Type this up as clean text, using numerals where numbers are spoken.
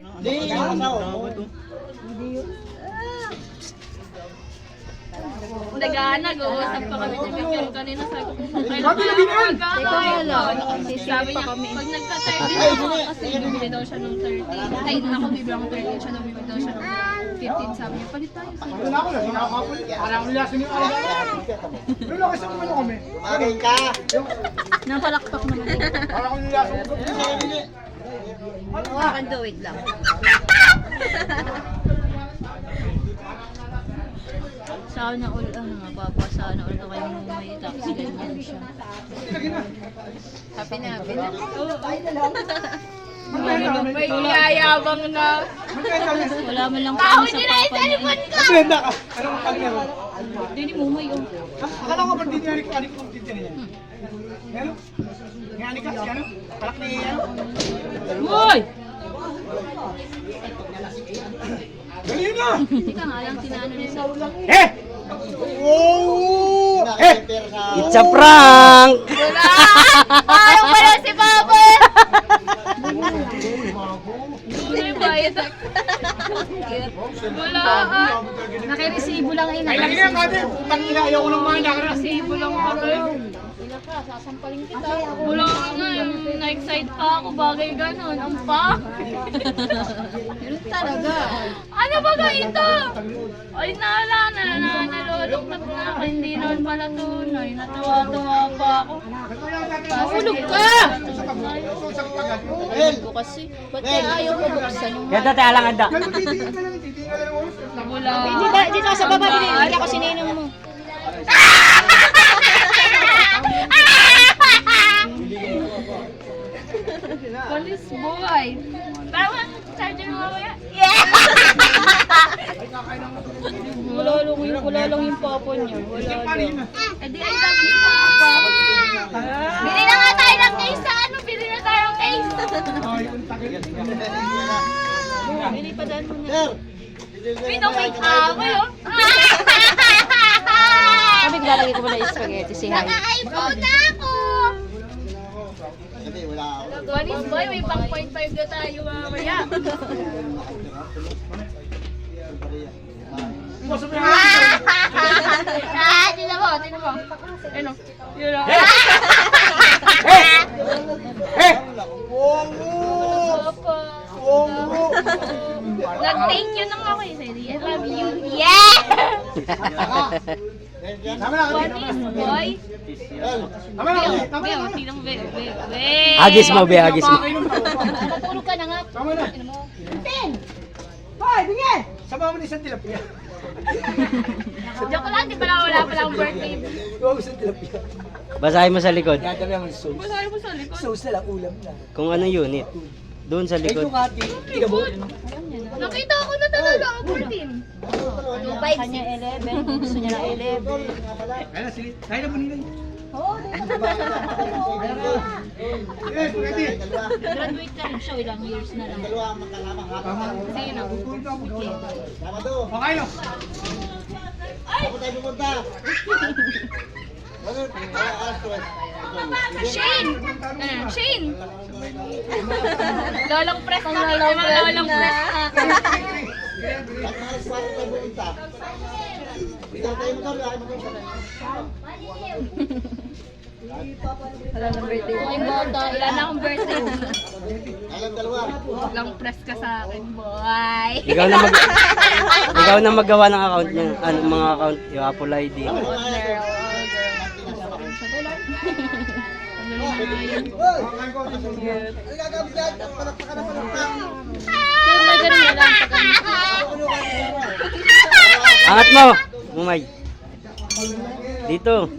Hindi, nag-uusap pa kami ni Vivian kanina. Sabi ko, sabi niya, pag nagka-30 na ako, kasi bibili daw siya ng 30. Ay, ako bibili ako 30 siya, bibili daw siya ng 15. Sabi niya, palit tayo. Ito na ako na, sinakakapulit. Parang lasin yung araw. Pero lang kasi kumano kami. bagay ka. Napalakpak naman. Parang kung nilasin ko. Hawakan do, wait lang. Sana all, mababa, sana all na kayo may taxi, ganyan siya. Happy na, happy na. May yayabang na. Wala man lang kami sa papa niya. Brenda ka. Anong kanya? Hindi ni Mumay, oh. Akala ko ba dito yung anik ko dito niya? Ano? Yung anik ka? Si ano? Palak ni ano? Hoy! Dali na! Hindi ka nga lang tinano ni Saul. Eh! Oh! It's a prank! Wala! Ayaw pala si Papa! Wala yung bayad. Wala ka. Nakiresibo lang ay Ay, lagi nga kami! Putang ina, ayaw ko ng mga nakara. Nakiresibo lang kami. Sasampaling kita. Wala nga, na-excite pa ako, bagay ganon. Ang pa. Ganun talaga. Ano ba ga ito? Ay, naluluktot na ako. Hindi naman pala tunay. Natuwa-tuwa pa ako. Mahulog ka! Ayun ko kasi. Ba't kaya ayaw ko buksan yung Kaya dati alang anda. Titingin ka lang, titingin ka lang. mula? Dito ka sa baba, binili ako sininong mo. Police boy. Tama, charger mo mamaya. Yeah! Wala lang yung papa niya. Wala lang. Eh di ay sabi ni papa. Bili na nga tayo ng case sa ano. Bili na tayo ng case. Bili pa daan mo na. Pinamake up. Ayo. Sabi ko lalagay ko muna yung spaghetti, si Hai. Naka-iPhone na ako. Hindi, wala ako. Police boy, may pang 0.5 na tayo mamaya. Tignan mo, tignan mo. Ano? Yun o. Nag-thank you nang ako eh. I love you. Yeah! Police boy. Tignan mo, Agis mo, be, agis mo. Matulog ka na nga. Tama na. Sama mo ni isang tilapia. Joke lang, di pala wala palang birthday. Huwag isang tilapia. Basahin mo sa likod. Dadami ang sauce. Basahin mo sa likod. Sauce na lang, ulam na. Kung anong unit. Doon sa Ay, likod. yung ati. Tiga mo. Nakita ko na talaga ang 14. Kanya 11, kung gusto niya na 11. Kaya na, silit. Kaya na po nila. Oo, Eh, pwede. Graduate ka rin siya, ilang years na lang. Tama. Kasi yun ang Okay, no? Shane! Shane! Lolong press na rin. Lolong press. Wala ng birthday. Ay, bata. Ilan akong birthday. Alam dalawa. Lang press ka sa akin, boy. Ikaw na magawa ng account niya. Ano mga account, yung Apple ID. Angat mo, Mumay. Dito.